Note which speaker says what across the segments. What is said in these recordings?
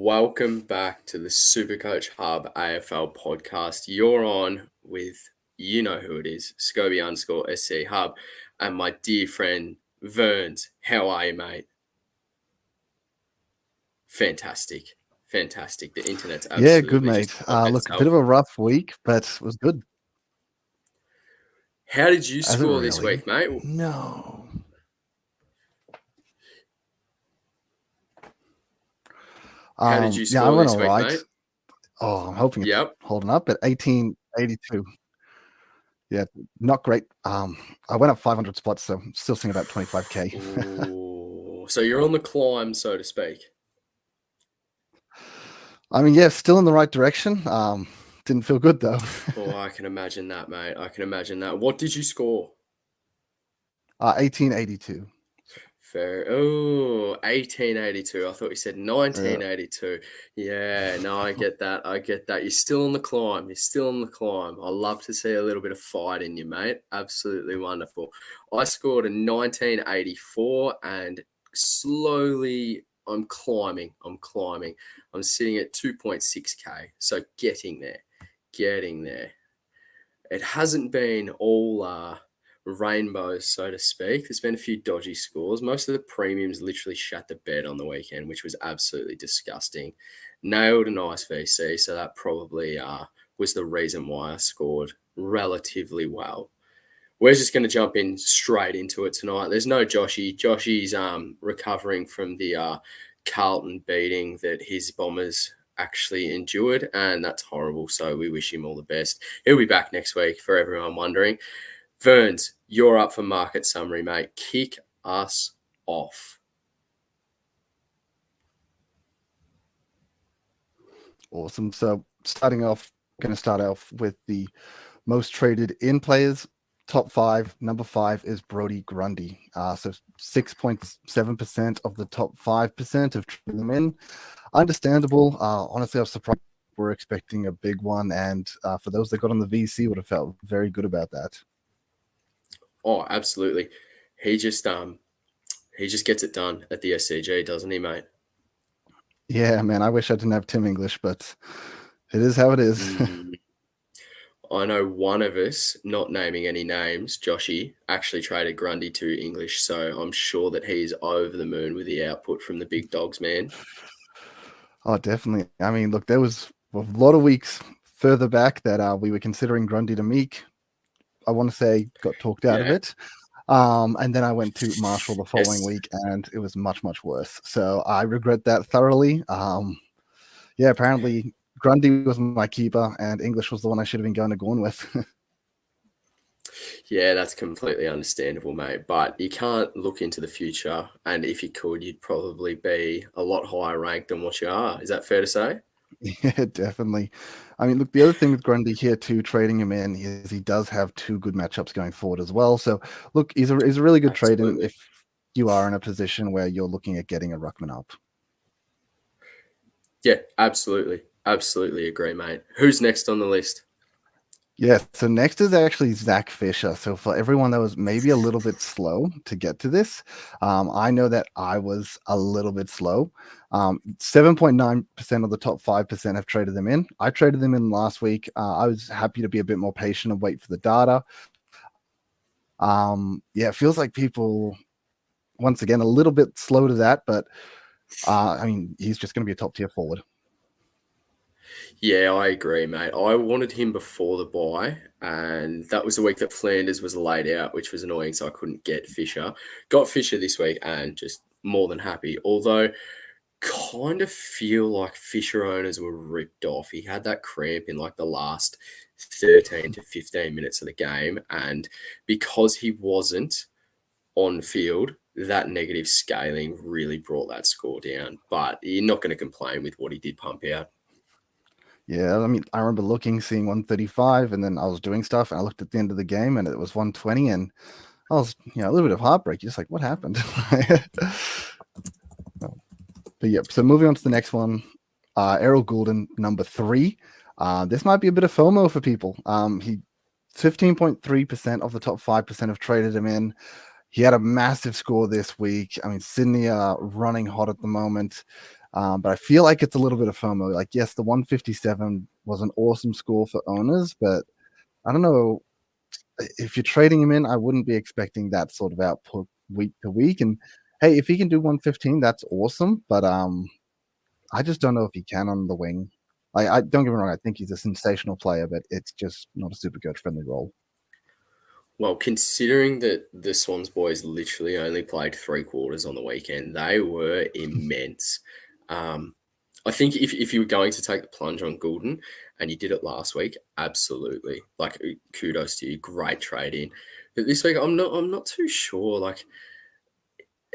Speaker 1: Welcome back to the Supercoach Hub AFL podcast. You're on with, you know who it is, Scobie_SC Hub, and my dear friend Verns. How are you, mate? Fantastic. The internet's
Speaker 2: Yeah, good,
Speaker 1: absolutely
Speaker 2: mate.
Speaker 1: just on
Speaker 2: Look, a
Speaker 1: itself.
Speaker 2: bit of a rough week, but it was good.
Speaker 1: How did you
Speaker 2: Has it
Speaker 1: score this
Speaker 2: really?
Speaker 1: week, mate?
Speaker 2: No.
Speaker 1: How did you
Speaker 2: Yeah, I
Speaker 1: score
Speaker 2: went
Speaker 1: this
Speaker 2: all
Speaker 1: week,
Speaker 2: right.
Speaker 1: mate?
Speaker 2: I'm hoping it's
Speaker 1: Yep.
Speaker 2: holding up at 1882. Yeah, not great. I went up 500 spots, so I'm still seeing about 25K.
Speaker 1: Ooh. So you're on the climb, so to speak.
Speaker 2: I mean, yeah, still in the right direction. Didn't feel good, though.
Speaker 1: Oh, I can imagine that, mate. I can imagine that. What did you score?
Speaker 2: 1882.
Speaker 1: Fair. Oh, 1882. I thought you said 1982. Yeah, no, I get that. You're still on the climb. I love to see a little bit of fight in you, mate. Absolutely wonderful. I scored a 1984 and slowly I'm climbing. I'm sitting at 2.6K. So getting there. It hasn't been all rainbows, so to speak. There's been a few dodgy scores. Most of the premiums literally shat the bed on the weekend, which was absolutely disgusting. Nailed a nice VC, so that probably was the reason why I scored relatively well. We're just going to jump in straight into it tonight. There's no Joshy. Joshy's recovering from the Carlton beating that his Bombers actually endured, and that's horrible. So we wish him all the best. He'll be back next week for everyone wondering. Verns, you're up for market summary, mate. Kick us off.
Speaker 2: Awesome. So going to start off with the most traded in players. Top 5, number 5 is Brodie Grundy. So 6.7% of the top 5% have traded them in. Understandable. Honestly, I was surprised we're expecting a big one, and for those that got on the VC, would have felt very good about that.
Speaker 1: Oh, absolutely. He just gets it done at the SCG, doesn't he, mate?
Speaker 2: Yeah, man. I wish I didn't have Tim English, but it is how it is.
Speaker 1: I know one of us, not naming any names, Joshy, actually traded Grundy to English, so I'm sure that he's over the moon with the output from the big dogs, man.
Speaker 2: Oh, definitely. I mean, look, there was a lot of weeks further back that we were considering Grundy to Meek. I want to say got talked out of it. And then I went to Marshall the following week, and it was much, much worse. So I regret that thoroughly. Yeah, apparently Grundy was my keeper, and English was the one I should have been going with.
Speaker 1: Yeah, that's completely understandable, mate. But you can't look into the future. And if you could, you'd probably be a lot higher ranked than what you are. Is that fair to say?
Speaker 2: Yeah, definitely. I mean, look, the other thing with Grundy here too, trading him in, is he does have 2 good matchups going forward as well. So look, he's a really good trade in if you are in a position where you're looking at getting a ruckman up.
Speaker 1: Yeah, absolutely. Absolutely agree, mate. Who's next on the list?
Speaker 2: Yeah, so next is actually Zach Fisher. So for everyone that was maybe a little bit slow to get to this, I know that I was a little bit slow. 7.9% of the top 5% have traded them in. I traded them in last week. I was happy to be a bit more patient and wait for the data. Yeah, it feels like people, once again, a little bit slow to that, but I mean, he's just going to be a top tier forward.
Speaker 1: Yeah, I agree, mate. I wanted him before the buy, and that was the week that Flanders was laid out, which was annoying, so I couldn't get Fisher. Got Fisher this week and just more than happy. Although, kind of feel like Fisher owners were ripped off. He had that cramp in like the last 13 to 15 minutes of the game, and because he wasn't on field, that negative scaling really brought that score down. But you're not going to complain with what he did pump out.
Speaker 2: Yeah, I mean, I remember seeing 135, and then I was doing stuff, and I looked at the end of the game, and it was 120, and I was, a little bit of heartbreak. Just like, what happened? But yeah, so moving on to the next one, Errol Goulden, number 3. This might be a bit of FOMO for people. He 15.3% of the top 5% have traded him in. He had a massive score this week. I mean, Sydney are running hot at the moment. But I feel like it's a little bit of FOMO. Like, yes, the 157 was an awesome score for owners, but I don't know if you're trading him in, I wouldn't be expecting that sort of output week to week. And hey, if he can do 115, that's awesome. But I just don't know if he can on the wing. I don't get me wrong, I think he's a sensational player, but it's just not a super coach friendly role.
Speaker 1: Well, considering that the Swans boys literally only played 3 quarters on the weekend, they were immense. I think if you were going to take the plunge on Goulden and you did it last week, absolutely. Like, kudos to you, great trade in. But this week, I'm not too sure. Like,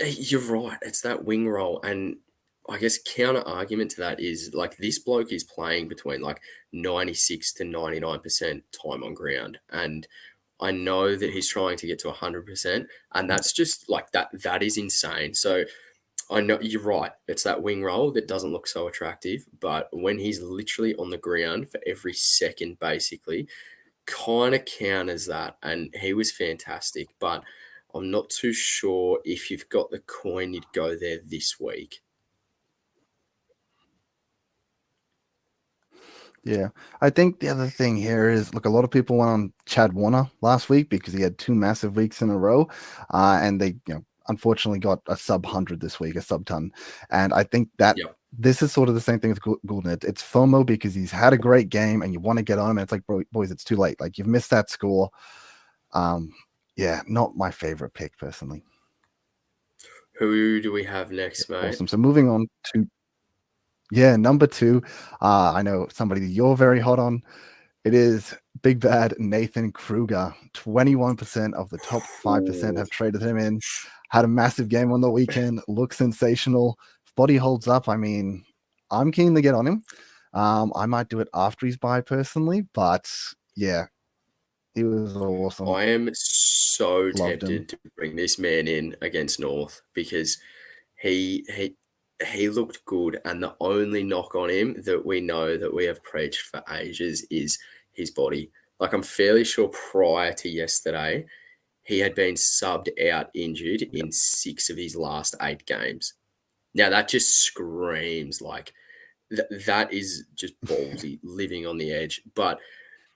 Speaker 1: you're right, it's that wing role, and I guess counter argument to that is like this bloke is playing between like 96 to 99% time on ground, and I know that he's trying to get to 100%, and that's just like that. That is insane. So I know you're right. It's that wing roll that doesn't look so attractive, but when he's literally on the ground for every second, basically, kind of counters that. And he was fantastic, but I'm not too sure if you've got the coin, you'd go there this week.
Speaker 2: Yeah, I think the other thing here is look, a lot of people went on Chad Warner last week because he had 2 massive weeks in a row, and they, unfortunately got a sub 100 this week, a sub ton, and I think that
Speaker 1: Yep.
Speaker 2: this is sort of the same thing with Goulden. It's FOMO because he's had a great game and you want to get on him, and it's like, boys, it's too late. Like you've missed that score. Yeah, not my favorite pick personally.
Speaker 1: Who do we have next, mate?
Speaker 2: Awesome. So moving on to number 2. I know somebody that you're very hot on. It is big bad Nathan Kruger. 21% of the top 5% have traded him in. Had a massive game on the weekend. Looks sensational. If body holds up, I mean, I'm keen to get on him. I might do it after he's bye personally, but yeah, he was awesome.
Speaker 1: I am so
Speaker 2: Loved him.
Speaker 1: tempted to bring this man in against North because he looked good, and the only knock on him that we know that we have preached for ages is his body. Like, I'm fairly sure prior to yesterday, he had been subbed out injured in 6 of his last 8 games. Now that just screams like that is just ballsy, living on the edge. But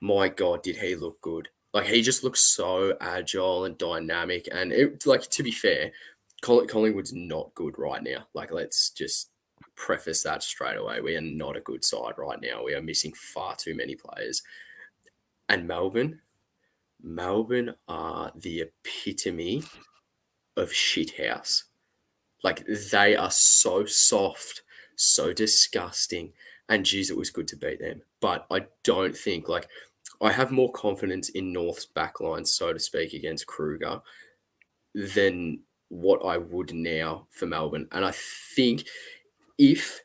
Speaker 1: my God, did he look good? Like, he just looks so agile and dynamic. And like, to be fair, Collingwood's not good right now. Like, let's just preface that straight away. We are not a good side right now. We are missing far too many players. And Melbourne are the epitome of shithouse. Like, they are so soft, so disgusting. And geez, it was good to beat them. But I don't think, like, I have more confidence in North's backline, so to speak, against Kruger than what I would now for Melbourne. And I think if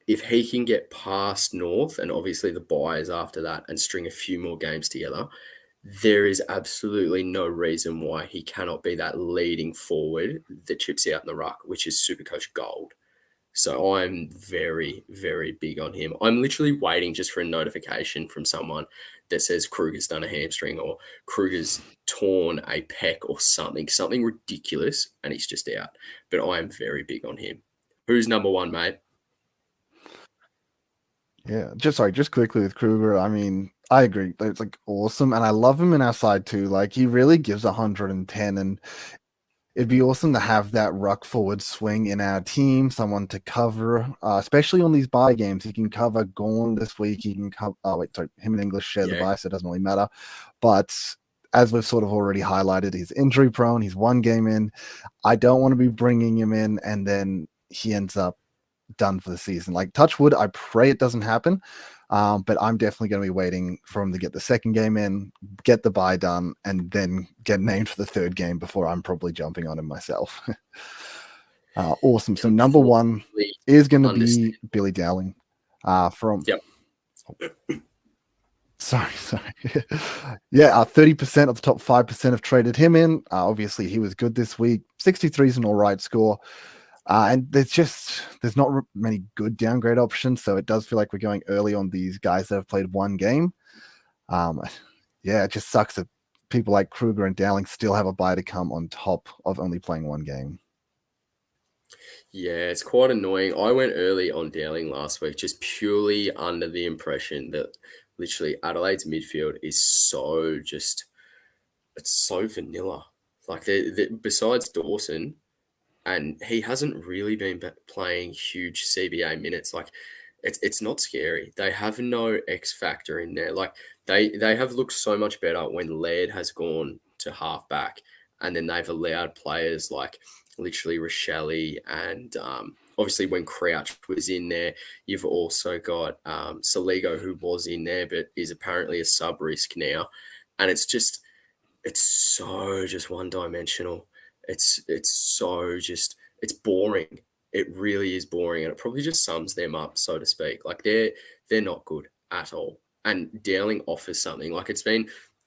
Speaker 1: he can get past North and obviously the buyers after that and string a few more games together, there is absolutely no reason why he cannot be that leading forward that chips out in the ruck, which is Supercoach gold. So I'm very, very big on him. I'm literally waiting just for a notification from someone that says Kruger's done a hamstring or Kruger's torn a pec or something ridiculous, and he's just out. But I am very big on him. Who's number 1, mate?
Speaker 2: Yeah, just quickly with Kruger. I mean, I agree. It's like awesome, and I love him in our side too. Like he really gives 110, and it'd be awesome to have that ruck forward swing in our team, someone to cover, especially on these bye games. He can cover Gorn this week. He can cover. Oh wait, sorry, him and English share the bye, so it doesn't really matter. But as we've sort of already highlighted, he's injury prone. He's 1 game in. I don't want to be bringing him in, and then he ends up done for the season. Like touch wood, I pray it doesn't happen. But I'm definitely going to be waiting for him to get the 2nd game in, get the bye done, and then get named for the 3rd game before I'm probably jumping on him myself. Awesome. So number 1 is going to be Billy Dowling from.
Speaker 1: Yep.
Speaker 2: Sorry. Yeah, 30% of the top 5% have traded him in. Obviously, he was good this week. 63 is an all right score. And there's not many good downgrade options, so it does feel like we're going early on these guys that have played 1 game. Yeah, it just sucks that people like Kruger and Dowling still have a bye to come on top of only playing 1 game.
Speaker 1: Yeah, it's quite annoying. I went early on Dowling last week, just purely under the impression that literally Adelaide's midfield is so just it's so vanilla. Like they besides Dawson, and he hasn't really been playing huge CBA minutes. Like it's not scary. They have no X factor in there. Like they have looked so much better when Laird has gone to halfback, and then they've allowed players like literally Rochelle and obviously when Crouch was in there, you've also got Saligo who was in there but is apparently a sub risk now, and it's so just one dimensional. It's so just it's boring. It really is boring, and it probably just sums them up, so to speak. Like they're not good at all. And Dowling offers something. Like it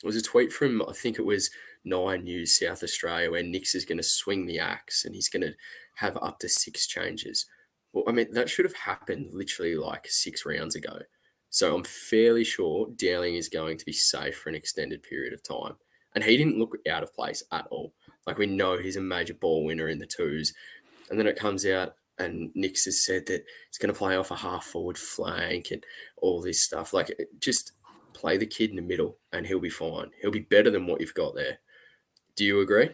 Speaker 1: was a tweet from I think it was Nine News South Australia where Nix is going to swing the axe and he's going to have up to 6 changes. Well, I mean that should have happened literally like 6 rounds ago. So I'm fairly sure Dowling is going to be safe for an extended period of time. And he didn't look out of place at all. Like we know he's a major ball winner in the twos. And then it comes out and Nix has said that he's going to play off a half forward flank and all this stuff. Like just play the kid in the middle and he'll be fine. He'll be better than what you've got there. Do you agree?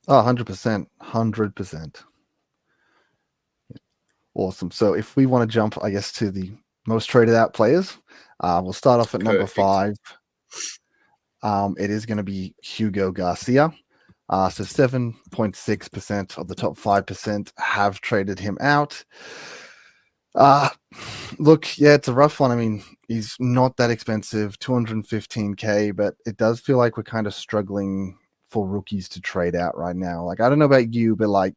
Speaker 2: Oh, 100%. 100%. Awesome. So if we want to jump, I guess, to the most traded out players, we'll start off at number
Speaker 1: Perfect.
Speaker 2: 5. It is going to be Hugo Garcia. So 7.6% of the top 5% have traded him out. Look, yeah, it's a rough one. I mean, he's not that expensive, 215K, but it does feel like we're kind of struggling for rookies to trade out right now. Like, I don't know about you, but like,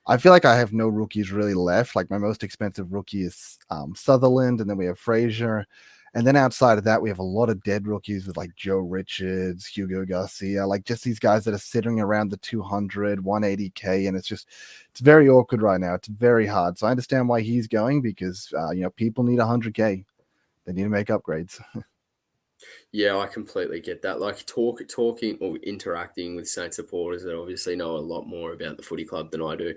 Speaker 2: I feel like I have no rookies really left. Like, my most expensive rookie is Sutherland, and then we have Frazier. And then outside of that, we have a lot of dead rookies with like Joe Richards, Hugo Garcia, like just these guys that are sitting around the 200, 180K. And it's very awkward right now. It's very hard. So I understand why he's going because, people need 100K. They need to make upgrades.
Speaker 1: Yeah, I completely get that. Like talking or interacting with Saint supporters that obviously know a lot more about the footy club than I do.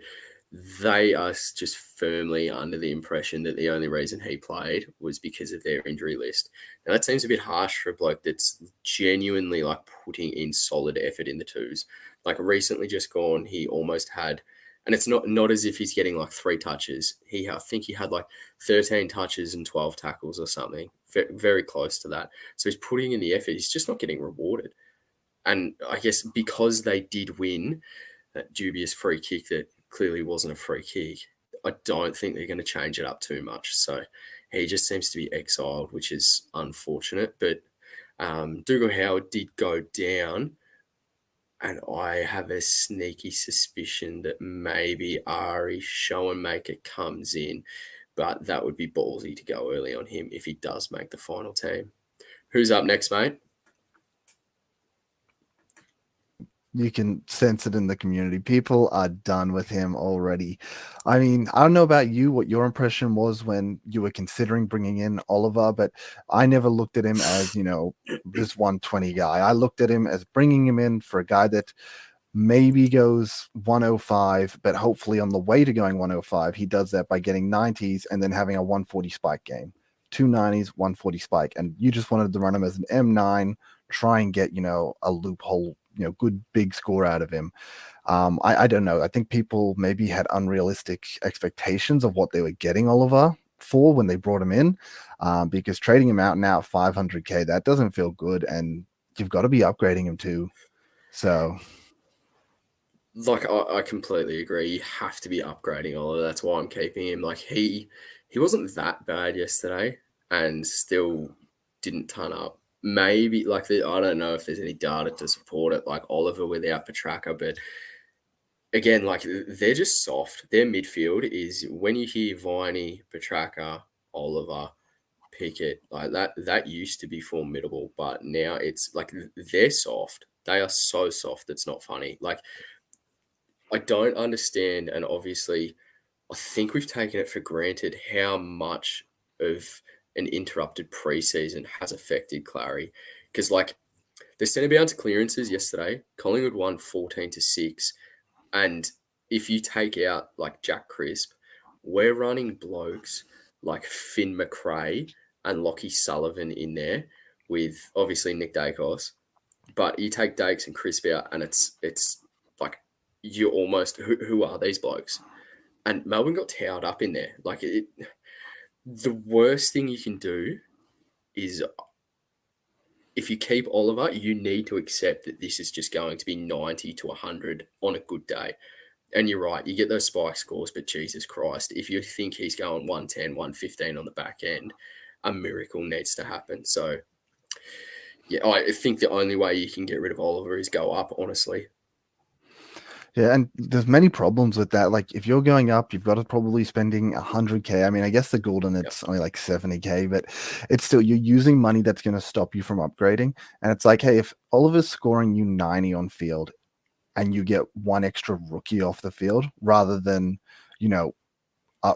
Speaker 1: They are just firmly under the impression that the only reason he played was because of their injury list. Now that seems a bit harsh for a bloke that's genuinely like putting in solid effort in the twos. Like recently just gone, he almost had, and it's not as if he's getting like 3 touches. I think he had like 13 touches and 12 tackles or something, very close to that. So he's putting in the effort. He's just not getting rewarded. And I guess because they did win that dubious free kick that clearly wasn't a free kick, I don't think they're going to change it up too much. So he just seems to be exiled, which is unfortunate. But Dougal Howard did go down, and I have a sneaky suspicion that maybe Ari Schoenmaker comes in, but that would be ballsy to go early on him if he does make the final team. Who's up next, mate?
Speaker 2: You can sense it in the community. People are done with him already. I mean, I don't know about you, what your impression was when you were considering bringing in Oliver, but I never looked at him as, this 120 guy. I looked at him as bringing him in for a guy that maybe goes 105, but hopefully on the way to going 105, he does that by getting 90s and then having a 140 spike game. 290s, 140 spike. And you just wanted to run him as an M9, try and get, a loophole, good big score out of him. I don't know. I think people maybe had unrealistic expectations of what they were getting Oliver for when they brought him in, because trading him out now at 500K, that doesn't feel good. And you've got to be upgrading him too. So
Speaker 1: Like I completely agree. You have to be upgrading Oliver. That's why I'm keeping him. Like he wasn't that bad yesterday, and still didn't turn up. Maybe like I don't know if there's any data to support it. Like Oliver without Petraka, but again, like they're just soft. Their midfield is when you hear Viney, Petraka, Oliver, Pickett, like that used to be formidable, but now it's like they're soft. They are so soft. It's not funny. Like I don't understand, and obviously, I think we've taken it for granted how much of an interrupted preseason has affected Clary. Because, like, the centre bounce clearances yesterday, Collingwood won 14-6, and if you take out like Jack Crisp, we're running blokes like Finn McRae and Lockie Sullivan in there with obviously Nick Dacos. But you take Dakes and Crisp out, and it's like you almost who are these blokes? And Melbourne got towed up in there. Like the worst thing you can do is if you keep Oliver, you need to accept that this is just going to be 90 to 100 on a good day. And you're right, you get those spike scores, but Jesus Christ, if you think he's going 110, 115 on the back end, a miracle needs to happen. So, yeah, I think the only way you can get rid of Oliver is go up, honestly.
Speaker 2: Yeah, and there's many problems with that. Like if you're going up, you've got to probably spending 100K. I mean, I guess the Golden it's only like 70K, but it's still you're using money that's going to stop you from upgrading. And it's like, hey, if Oliver's scoring you 90 on field, and you get one extra rookie off the field, rather than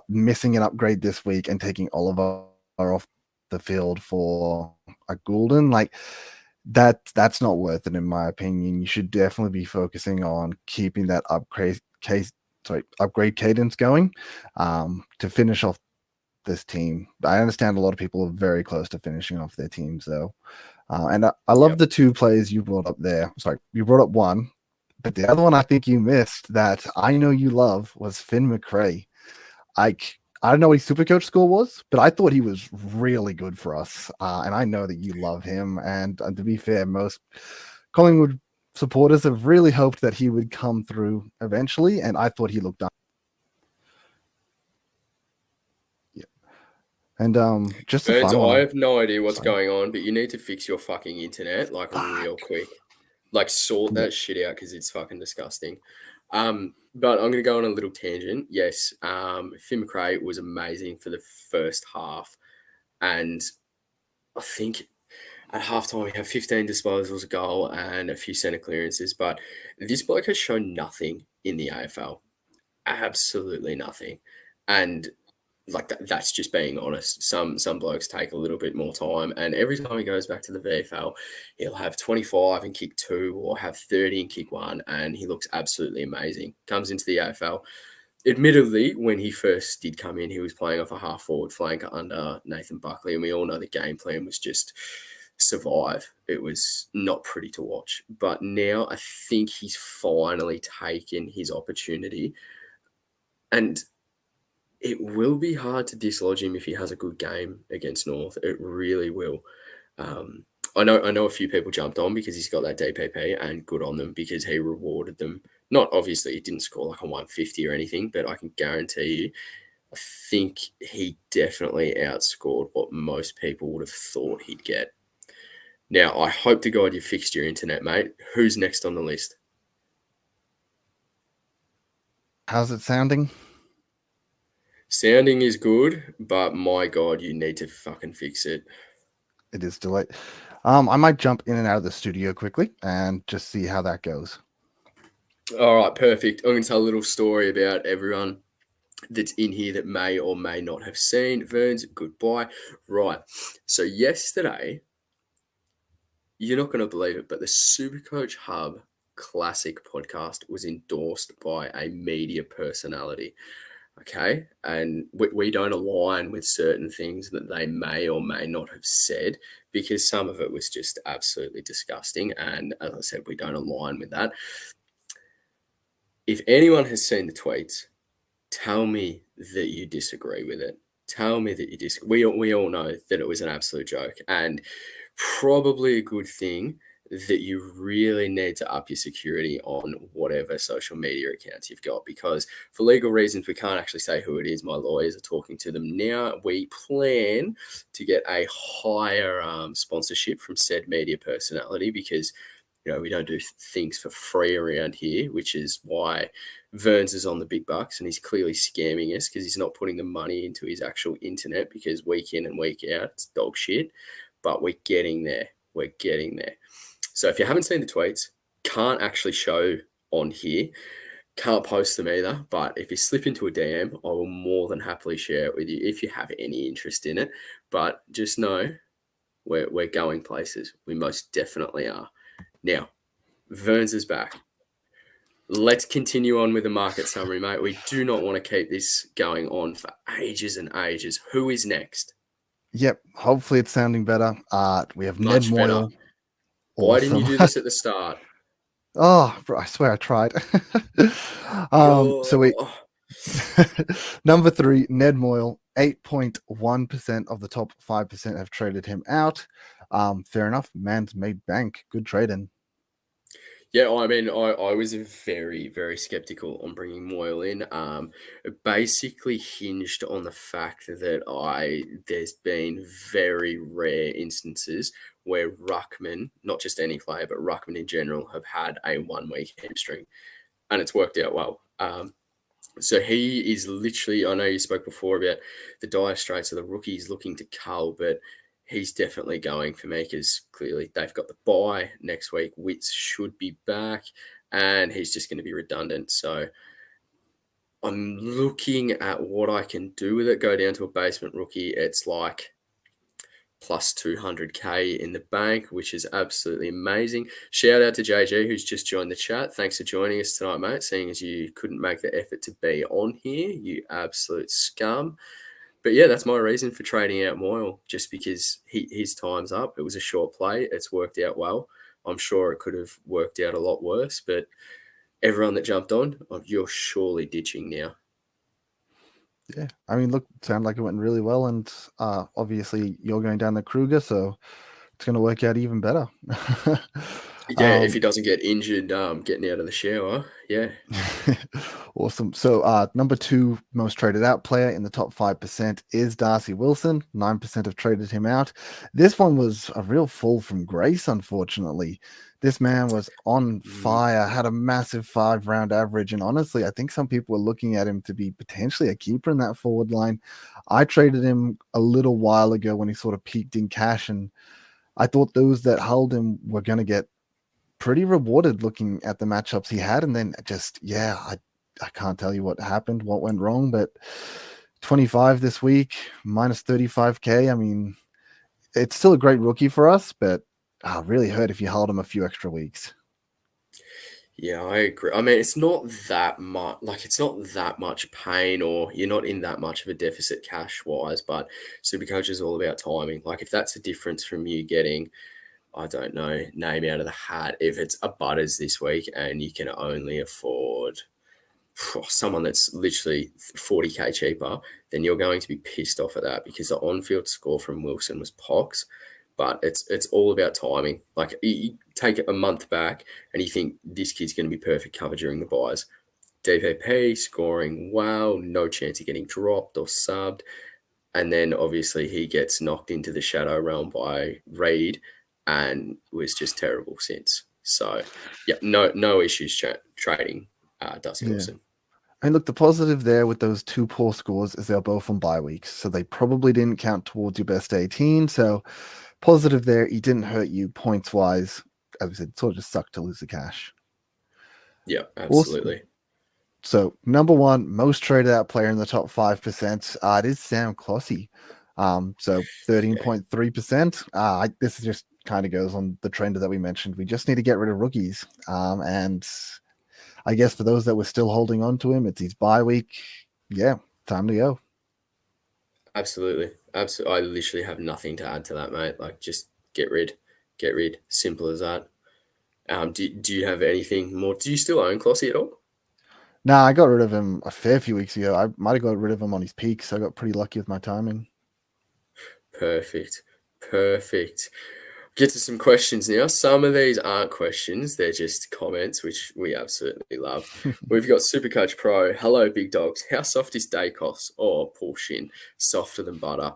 Speaker 2: missing an upgrade this week and taking Oliver off the field for a Golden, like that's not worth it in my opinion. You should definitely be focusing on keeping that upgrade cadence going to finish off this team. I understand a lot of people are very close to finishing off their teams though. And I love the two players you brought up there. Sorry, you brought up one, but the other one I think you missed that I know you love was Finn McRae. I don't know what his Supercoach score was, but I thought he was really good for us. And I know that you love him. And to be fair, most Collingwood supporters have really hoped that he would come through eventually. And I thought he looked up. Yeah. And just a
Speaker 1: Burns,
Speaker 2: fun one.
Speaker 1: I have no idea what's going on, but you need to fix your fucking internet like real quick. Like sort that shit out because it's fucking disgusting. But I'm going to go on a little tangent. Yes, Finn McRae was amazing for the first half. And I think at halftime, we had 15 disposals, a goal, and a few centre clearances. But this bloke has shown nothing in the AFL. Absolutely nothing. And like that's just being honest. Some blokes take a little bit more time, and every time he goes back to the VFL, he'll have 25 and kick 2, or have 30 and kick 1, and he looks absolutely amazing. Comes into the AFL. Admittedly, when he first did come in, he was playing off a half forward flank under Nathan Buckley, and we all know the game plan was just survive. It was not pretty to watch. But now I think he's finally taken his opportunity, and it will be hard to dislodge him if he has a good game against North. It really will. I know a few people jumped on because he's got that DPP, and good on them because he rewarded them. Not obviously he didn't score like a 150 or anything, but I can guarantee you, I think he definitely outscored what most people would have thought he'd get. Now, I hope to God you fixed your internet, mate. Who's next on the list?
Speaker 2: How's it sounding?
Speaker 1: Sounding is good, but my God, you need to fucking fix it.
Speaker 2: It is delayed. I might jump in and out of the studio quickly and just see how that goes.
Speaker 1: All right, perfect. I'm going to tell a little story about everyone that's in here that may or may not have seen Verns. Goodbye. Right. So yesterday, you're not going to believe it, but the Supercoach Hub Classic podcast was endorsed by a media personality. Okay. And we don't align with certain things that they may or may not have said because some of it was just absolutely disgusting. And as I said, we don't align with that. If anyone has seen the tweets, tell me that you disagree with it. Tell me that you disagree. We all know that it was an absolute joke and probably a good thing that you really need to up your security on whatever social media accounts you've got because for legal reasons, we can't actually say who it is. My lawyers are talking to them now. We plan to get a higher sponsorship from said media personality because we don't do things for free around here, which is why Verns is on the big bucks and he's clearly scamming us because he's not putting the money into his actual internet because week in and week out, it's dog shit. But we're getting there. We're getting there. So if you haven't seen the tweets, can't actually show on here, can't post them either. But if you slip into a DM, I will more than happily share it with you if you have any interest in it. But just know we're going places. We most definitely are. Now, Verns is back. let's continue on with the market summary, mate. We do not want to keep this going on for ages and ages. Who is next?
Speaker 2: Yep. Hopefully it's sounding better. We have Ned
Speaker 1: Much better.
Speaker 2: Moyle.
Speaker 1: Why didn't you
Speaker 2: Awesome.
Speaker 1: do this at the start?
Speaker 2: Oh, bro, I swear I tried. So we
Speaker 1: Yo.
Speaker 2: number 3, Ned Moyle. 8.1% of the top 5% have traded him out. Fair enough. Man's made bank. Good trading.
Speaker 1: Yeah, I mean, I was very, very skeptical on bringing Moyle in. It basically hinged on the fact that there's been very rare instances where Ruckman, not just any player, but Ruckman in general, have had a 1 week hamstring, and it's worked out well. So he is literally, I know you spoke before about the dire straits of the rookies looking to cull, but he's definitely going for me because clearly they've got the bye next week. Wits should be back and he's just going to be redundant. So I'm looking at what I can do with it. Go down to a basement rookie. It's like plus 200K in the bank, which is absolutely amazing. Shout out to JG, who's just joined the chat. Thanks for joining us tonight, mate, seeing as you couldn't make the effort to be on here, you absolute scum. But yeah, that's my reason for trading out Moyle, just because his time's up. It was a short play. It's worked out well. I'm sure it could have worked out a lot worse, but everyone that jumped on, you're surely ditching now.
Speaker 2: Yeah, I mean, look, sound like it went really well, and obviously you're going down the Kruger, so it's going to work out even better.
Speaker 1: Yeah, if he doesn't get injured, getting out of the shower, yeah.
Speaker 2: Awesome. So, number 2 most traded out player in the top 5% is Darcy Wilson. 9% have traded him out. This one was a real fall from grace, unfortunately. This man was on fire, had a massive 5-round average, and honestly, I think some people were looking at him to be potentially a keeper in that forward line. I traded him a little while ago when he sort of peaked in cash, and I thought those that held him were going to get pretty rewarded looking at the matchups he had. And then just, yeah, I can't tell you what happened, what went wrong, but 25 this week, minus 35K. I mean, it's still a great rookie for us, but really hurt if you held him a few extra weeks.
Speaker 1: Yeah, I agree. I mean, it's not that much, like, it's not that much pain, or you're not in that much of a deficit cash wise, but Supercoach is all about timing. Like, if that's the difference from you getting, I don't know, name out of the hat, if it's a Butters this week and you can only afford someone that's literally 40K cheaper, then you're going to be pissed off at that because the on-field score from Wilson was pox. But it's all about timing. Like, you take it a month back and you think this kid's going to be perfect cover during the buys. DVP scoring wow, no chance of getting dropped or subbed. And then obviously he gets knocked into the shadow realm by Reed and was just terrible since. So yeah, no issues trading Darcy Wilson.
Speaker 2: And look, the positive there with those 2 poor scores is they're both on bye weeks, so they probably didn't count towards your best 18. So positive there, he didn't hurt you points wise. As we said, it sort of just sucked to lose the cash.
Speaker 1: Yeah, absolutely.
Speaker 2: Awesome. So number 1 most traded out player in the top 5%, it is Sam Clossy. So 13.3%. This just kind of goes on the trend that we mentioned. We just need to get rid of rookies. And I guess for those that were still holding on to him, it's his bye week. Yeah, time to go.
Speaker 1: Absolutely. Absolutely. I literally have nothing to add to that, mate. Like, just get rid. Simple as that. Do you have anything more? Do you still own Clossy at all?
Speaker 2: Nah, I got rid of him a fair few weeks ago. I might have got rid of him on his peak, so I got pretty lucky with my timing.
Speaker 1: Perfect. Get to some questions now. Some of these aren't questions, they're just comments, which we absolutely love. We've got Supercoach Pro. Hello, big dogs. How soft is Dacos? Oh, poor shin. Softer than butter.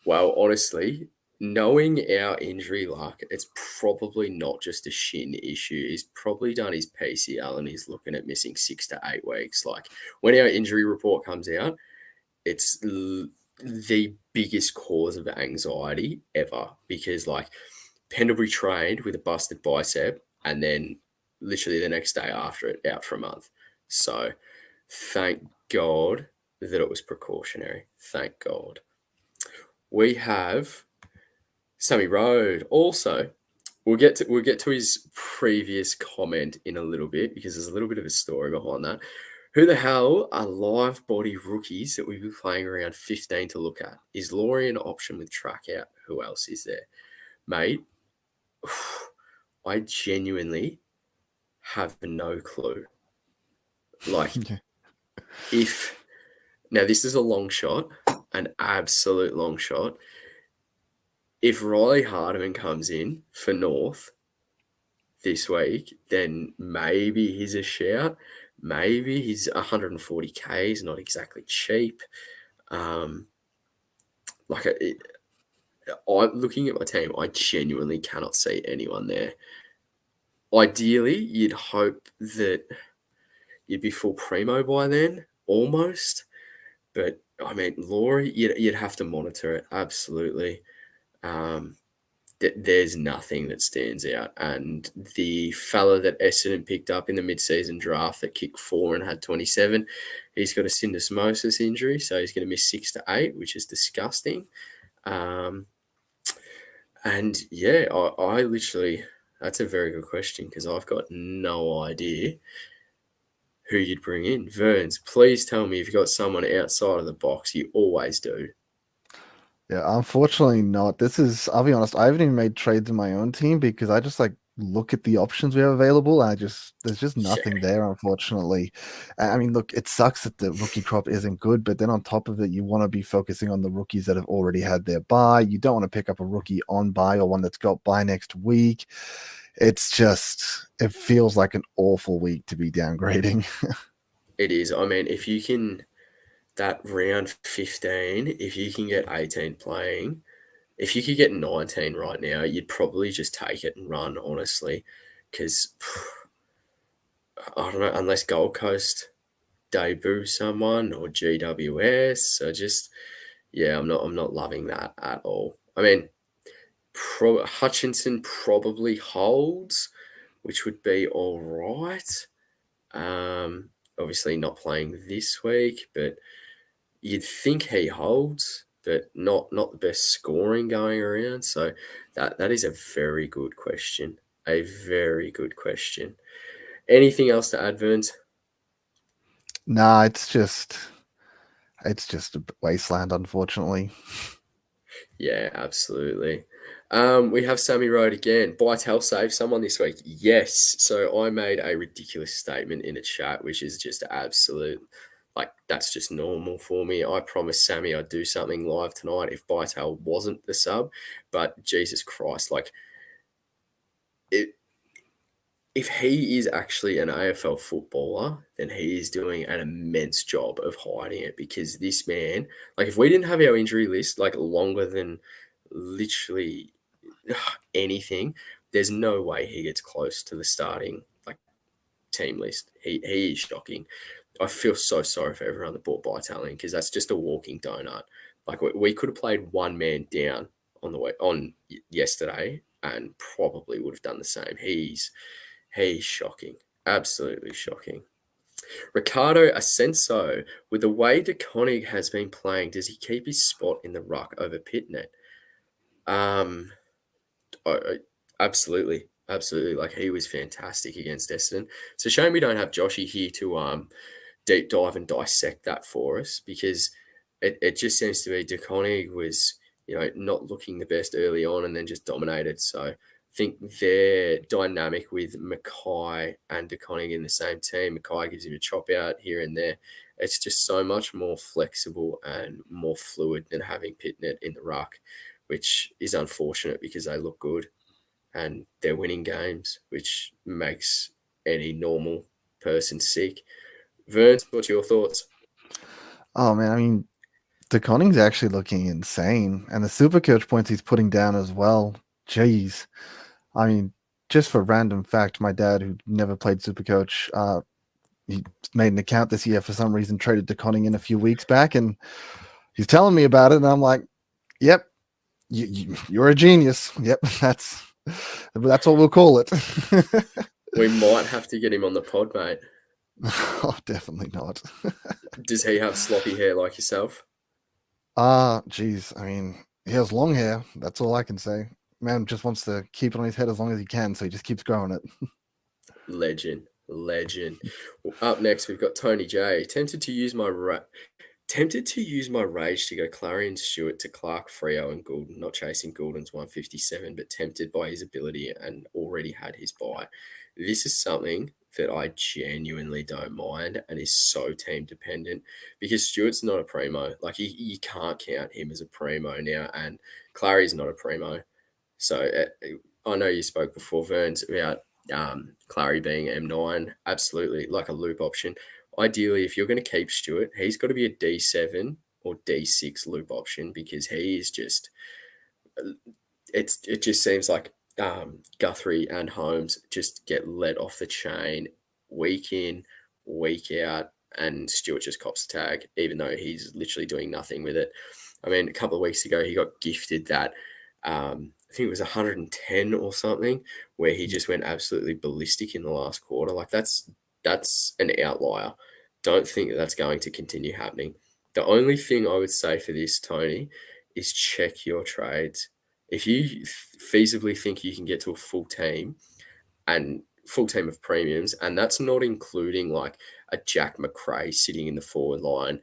Speaker 1: Well, honestly, knowing our injury luck, it's probably not just a shin issue. He's probably done his PCL and he's looking at missing 6 to 8 weeks. Like, when our injury report comes out, it's the biggest cause of anxiety ever because, like, Pendlebury trained with a busted bicep and then literally the next day after it out for a month. So thank God that it was precautionary. Thank God. We have Sammy Road also. we'll get to his previous comment in a little bit because there's a little bit of a story behind that. Who the hell are live body rookies that we've been playing around 15 to look at? Is Laurie an option with track out? Who else is there? Mate, I genuinely have no clue. Like, if now this is a long shot, an absolute long shot. If Riley Hardiman comes in for North this week, then maybe he's a shout. Maybe he's 140K. He's not exactly cheap. Like I'm looking at my team. I genuinely cannot see anyone there. Ideally, you'd hope that you'd be full primo by then, almost. But I mean, Laurie, you'd have to monitor it absolutely. There's nothing that stands out. And the fella that Essendon picked up in the mid-season draft that kicked 4 and had 27, he's got a syndesmosis injury, so he's going to miss 6 to 8, which is disgusting. And yeah, I literally, that's a very good question because I've got no idea who you'd bring in. Verns, please tell me if you've got someone outside of the box. You always do.
Speaker 2: Yeah, unfortunately not. I'll be honest, I haven't even made trades in my own team because I just like look at the options we have available. There's just nothing there, unfortunately. I mean, look, it sucks that the rookie crop isn't good, but then on top of it, you want to be focusing on the rookies that have already had their bye. You don't want to pick up a rookie on bye or one that's got bye next week. It feels like an awful week to be downgrading.
Speaker 1: It is. I mean, if you can, that round 15, if you can get 18 playing, if you could get 19 right now, you'd probably just take it and run, honestly. Because, I don't know, unless Gold Coast debut someone or GWS, so just, yeah, I'm not loving that at all. I mean, Hutchinson probably holds, which would be all right. Obviously not playing this week, but you'd think he holds, but not the best scoring going around. So that is a very good question. A very good question. Anything else to add, Verns?
Speaker 2: Nah, it's just a wasteland, unfortunately.
Speaker 1: Yeah, absolutely. We have Sammy Road again. Bytel saved someone this week. Yes. So I made a ridiculous statement in a chat, which is just absolute. Like, that's just normal for me. I promised Sammy I'd do something live tonight if Bytel wasn't the sub. But Jesus Christ, like, if he is actually an AFL footballer, then he is doing an immense job of hiding it because this man, like, if we didn't have our injury list, like, longer than literally anything, there's no way he gets close to the starting, like, team list. He is shocking. I feel so sorry for everyone that bought Bytaling because that's just a walking donut. Like, we could have played one man down on yesterday and probably would have done the same. He's shocking. Absolutely shocking. Ricardo Ascenso, with the way De Koning has been playing, does he keep his spot in the ruck over Pitnet? Absolutely. Absolutely. Like, he was fantastic against Essendon. It's a shame we don't have Joshy here to deep dive and dissect that for us because it just seems to be De Koning was, not looking the best early on and then just dominated. So I think their dynamic with Mackay and De Koning in the same team, Mackay gives him a chop out here and there. It's just so much more flexible and more fluid than having Pitnet in the ruck, which is unfortunate because they look good and they're winning games, which makes any normal person sick. Verns, what's your thoughts?
Speaker 2: Oh man, I mean, De Koning's actually looking insane, and the super coach points he's putting down as well. Jeez, I mean, just for random fact, my dad, who never played super coach, he made an account this year for some reason, traded De Koning in a few weeks back, and he's telling me about it, and I'm like, "Yep, you're a genius. Yep, that's what we'll call it."
Speaker 1: We might have to get him on the pod, mate.
Speaker 2: Oh, definitely not.
Speaker 1: Does he have sloppy hair like yourself?
Speaker 2: Geez. I mean, he has long hair. That's all I can say. Man just wants to keep it on his head as long as he can, so he just keeps growing it.
Speaker 1: Legend, legend. Well, up next, we've got Tony J. Tempted to use my rage to go Clarion Stewart to Clark, Freo, and Goulden. Not chasing Goulden's 157, but tempted by his ability and already had his buy. This is something that I genuinely don't mind and is so team dependent because Stewart's not a primo. Like, you can't count him as a primo now, and Clary's not a primo. So I know you spoke before, Verns, about Clary being M9. Absolutely, like a loop option. Ideally, if you're going to keep Stewart, he's got to be a D7 or D6 loop option because he is just. It just seems like Guthrie and Holmes just get let off the chain week in, week out, and Stewart just cops the tag, even though he's literally doing nothing with it. I mean, a couple of weeks ago, he got gifted that. I think it was 110 or something, where he just went absolutely ballistic in the last quarter. Like that's an outlier. Don't think that that's going to continue happening. The only thing I would say for this, Tony, is check your trades. If you feasibly think you can get to a full team of premiums, and that's not including like a Jack McRae sitting in the forward line,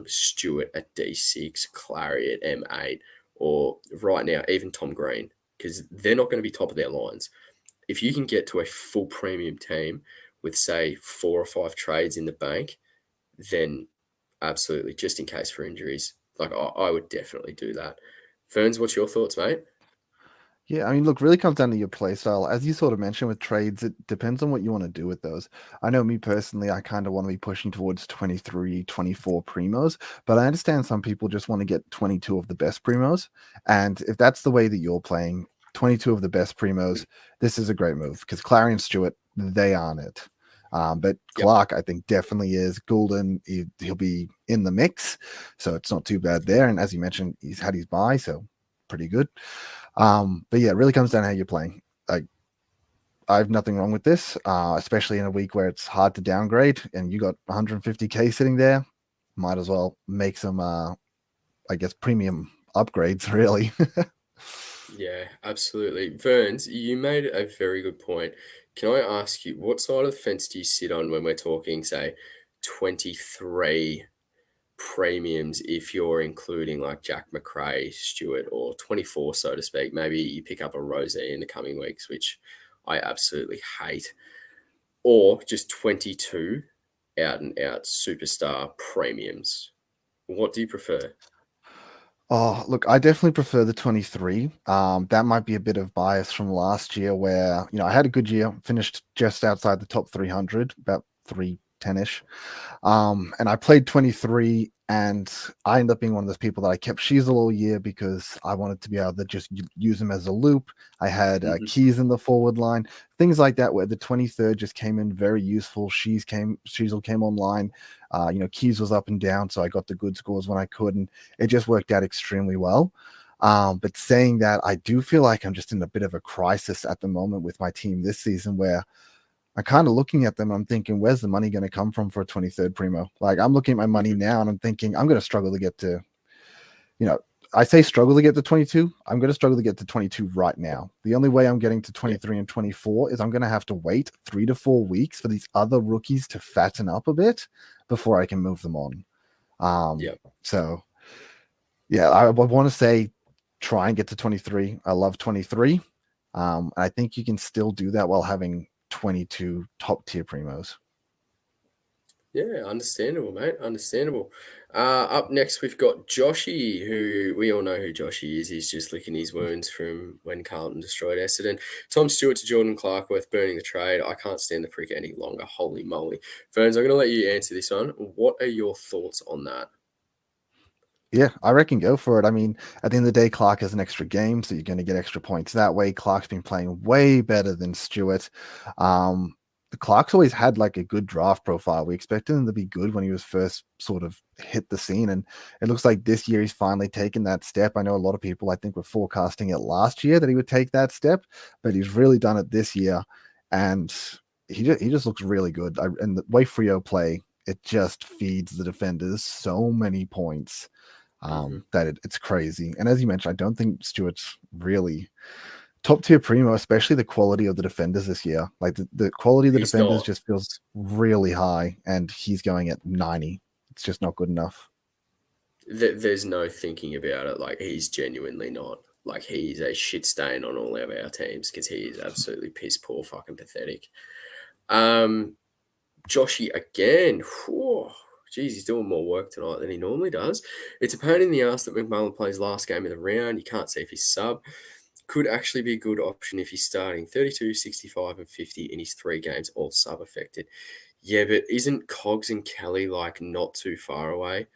Speaker 1: Stewart at D6, Clary at M8, or right now, even Tom Green, because they're not going to be top of their lines. If you can get to a full premium team with, say, 4 or 5 trades in the bank, then absolutely, just in case for injuries. Like, I would definitely do that. Ferns, what's your thoughts, mate?
Speaker 2: Yeah, I mean, look, really comes down to your play style. As you sort of mentioned with trades, it depends on what you want to do with those. I know me personally, I kind of want to be pushing towards 23, 24 primos, but I understand some people just want to get 22 of the best primos. And if that's the way that you're playing, 22 of the best primos, this is a great move because Clarion Stewart, they aren't it. But
Speaker 1: Yep.
Speaker 2: Clark, I think, definitely is. Goulden, he'll be in the mix, so it's not too bad there. And as you mentioned, he's had his buy, so pretty good. But yeah, it really comes down to how you're playing. Like, I have nothing wrong with this, especially in a week where it's hard to downgrade and you got 150k sitting there. Might as well make some, I guess, premium upgrades, really.
Speaker 1: Yeah, absolutely. Verns, you made a very good point. Can I ask you, what side of the fence do you sit on when we're talking, say, 23 premiums if you're including like Jack McRae, Stewart, or 24, so to speak? Maybe you pick up a Rosie in the coming weeks, which I absolutely hate, or just 22 out and out superstar premiums. What do you prefer?
Speaker 2: Oh, look, I definitely prefer the 23. That might be a bit of bias from last year where, I had a good year, finished just outside the top 300, about 310-ish. And I played 23 and I ended up being one of those people that I kept Sheasel all year because I wanted to be able to just use him as a loop. I had
Speaker 1: Mhm.
Speaker 2: keys in the forward line, things like that, where the 23rd just came in very useful. Sheasel came online. Keys was up and down, so I got the good scores when I could, and it just worked out extremely well. But saying that, I do feel like I'm just in a bit of a crisis at the moment with my team this season where I'm kind of looking at them. I'm thinking, where's the money going to come from for a 23rd primo? Like, I'm looking at my money
Speaker 1: Mhm.
Speaker 2: now and I'm thinking, I'm going to struggle to get to, you know, I say struggle to get to 22. I'm going to struggle to get to 22 right now. The only way I'm getting to
Speaker 1: Yeah.
Speaker 2: 23 and 24 is I'm going to have to wait 3 to 4 weeks for these other rookies to fatten up a bit before I can move them on.
Speaker 1: Yeah.
Speaker 2: So yeah, I would want to say try and get to 23. I love 23. I think you can still do that while having 22 top tier primos.
Speaker 1: Yeah, understandable, mate. Understandable. Up next, we've got Joshy, who we all know who Joshy is. He's just licking his wounds from when Carlton destroyed Essendon. Tom Stewart to Jordan Clark, worth burning the trade. I can't stand the prick any longer. Holy moly. Ferns, I'm going to let you answer this one. What are your thoughts on that?
Speaker 2: Yeah, I reckon go for it. I mean, at the end of the day, Clark has an extra game, so you're going to get extra points that way. Clark's been playing way better than Stewart. Um, Clark's always had like a good draft profile. We expected him to be good when he was first sort of hit the scene, and it looks like this year he's finally taken that step. I know a lot of people, I think, were forecasting it last year that he would take that step, but he's really done it this year, and he just looks really good. And the way Frio play, it just feeds the defenders so many points.
Speaker 1: Hmm.
Speaker 2: that it's crazy. And as you mentioned, I don't think Stewart's really top tier primo, especially the quality of the defenders this year. Like the quality of the
Speaker 1: He's
Speaker 2: defenders
Speaker 1: not.
Speaker 2: just feels really high, and he's going at 90. It's just not good enough.
Speaker 1: There's no thinking about it. Like he's genuinely not. Like he's a shit stain on all of our teams because he is absolutely piss poor, fucking pathetic. Um, Joshy again. Whew. Jeez, he's doing more work tonight than he normally does. It's a pain in the ass that McMullen plays last game of the round. You can't see if he's sub. Could actually be a good option if he's starting 32, 65, and 50 in his 3 games, all sub affected. Yeah, but isn't Cogs and Kelly like not too far away?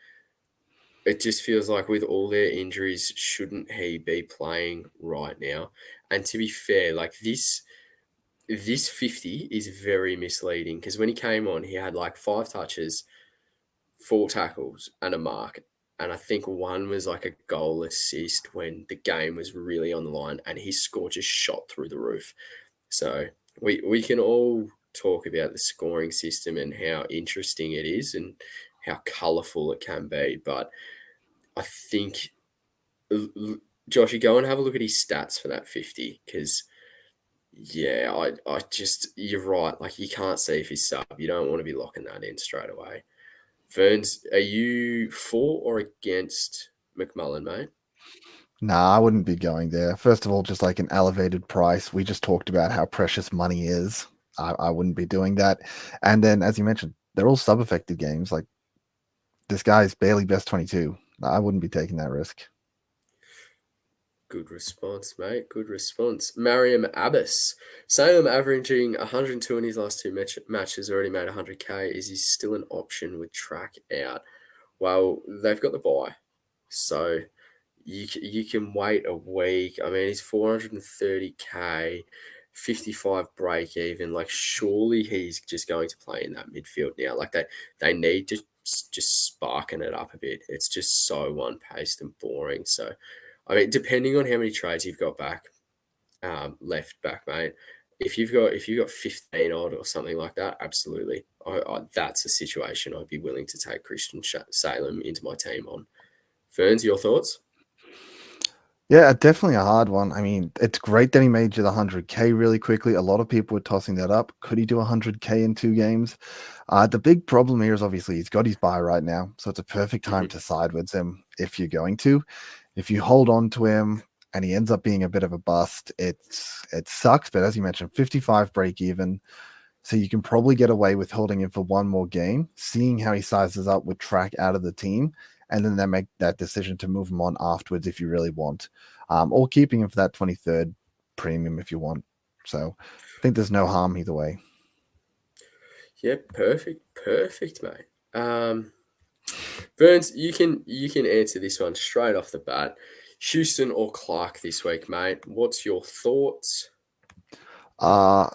Speaker 1: It just feels like with all their injuries, shouldn't he be playing right now? And to be fair, like this 50 is very misleading because when he came on, he had like 5 touches, 4 tackles, and a mark. And I think one was like a goal assist when the game was really on the line and his score just shot through the roof. So we can all talk about the scoring system and how interesting it is and how colourful it can be. But I think, Josh, you go and have a look at his stats for that 50 because, yeah, I just, you're right. Like, you can't see if he's sub. You don't want to be locking that in straight away. Ferns, are you for or against McMullen, mate?
Speaker 2: Nah, I wouldn't be going there. First of all, just like an elevated price. We just talked about how precious money is. I wouldn't be doing that. And then, as you mentioned, they're all sub affected games. Like this guy's barely best 22. I wouldn't be taking that risk.
Speaker 1: Good response, mate. Good response. Mariam Abbas. Salem averaging 102 in his last 2 matches, already made 100k. Is he still an option with track out? Well, they've got the bye. So you can wait a week. I mean, he's 430k, 55 break even. Like, surely he's just going to play in that midfield now. Like they need to just sparking it up a bit. It's just so one paced and boring. So, I mean, depending on how many trades you've got back, left back, mate. If you've got 15 odd or something like that, absolutely. That's a situation I'd be willing to take Christian Salem into my team on. Ferns, your thoughts?
Speaker 2: Yeah, definitely a hard one. I mean, it's great that he made you the 100K really quickly. A lot of people were tossing that up. Could he do 100K in 2 games? The big problem here is obviously he's got his buy right now. So it's a perfect time
Speaker 1: Mhm.
Speaker 2: to side with him if you're going to. If you hold on to him and he ends up being a bit of a bust, it sucks. But as you mentioned, 55 break even. So you can probably get away with holding him for one more game, seeing how he sizes up with track out of the team, and then they make that decision to move him on afterwards if you really want, or keeping him for that 23rd premium if you want. So I think there's no harm either way.
Speaker 1: Yeah, perfect, mate. Burns, you can answer this one straight off the bat. Houston or Clark this week, mate? What's your thoughts?
Speaker 2: Uh,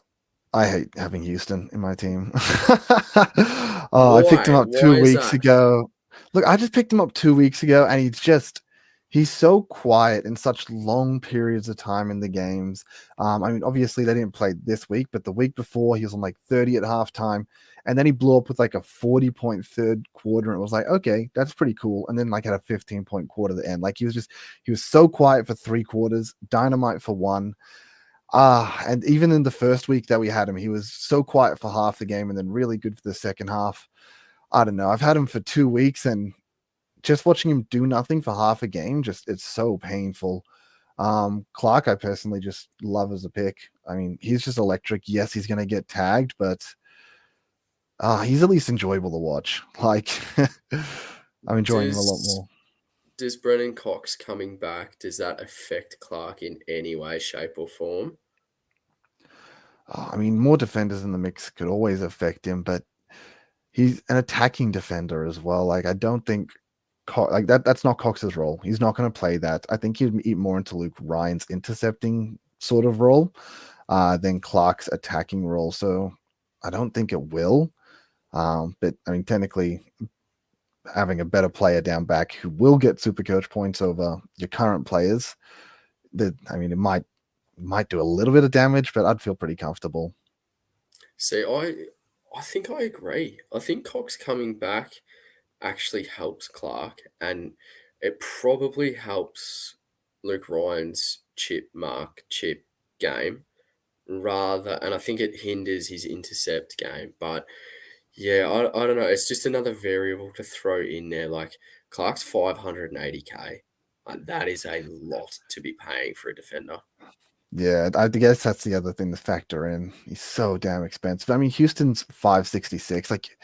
Speaker 2: I hate having Houston in my team. I picked him
Speaker 1: Why?
Speaker 2: up two
Speaker 1: Why is
Speaker 2: weeks
Speaker 1: that?
Speaker 2: ago. Look, I just picked him up 2 weeks ago, and he's so quiet in such long periods of time in the games. I mean, obviously they didn't play this week, but the week before he was on like 30 at halftime, and then he blew up with like a 40-point third quarter, and it was like, okay, that's pretty cool. And then like had a 15-point quarter at the end. Like he was so quiet for 3 quarters, dynamite for one. And even in the first week that we had him, he was so quiet for half the game and then really good for the second half. I don't know. I've had him for 2 weeks and just watching him do nothing for half a game, just it's so painful. Clark, I personally just love as a pick. I mean, he's just electric. Yes, he's gonna get tagged, but he's at least enjoyable to watch. Like I'm enjoying him a lot
Speaker 1: Does
Speaker 2: more.
Speaker 1: does Brennan Cox coming back, does that affect Clark in any way, shape, or form?
Speaker 2: I mean, more defenders in the mix could always affect him, but he's an attacking defender as well. Like I don't think like that's not Cox's role. He's not going to play that. I think he'd eat more into Luke Ryan's intercepting sort of role than Clark's attacking role. So I don't think it will. But I mean, technically, having a better player down back who will get super coach points over your current players, that I mean, it might do a little bit of damage, but I'd feel pretty comfortable.
Speaker 1: See, I think I agree. I think Cox coming back actually helps Clark. And it probably helps Luke Ryan's chip game rather, and I think it hinders his intercept game. But yeah, I don't know. It's just another variable to throw in there. Like Clark's 580K. That is a lot to be paying for a defender.
Speaker 2: Yeah, I guess that's the other thing to factor in. He's so damn expensive. I mean, Houston's 566. Like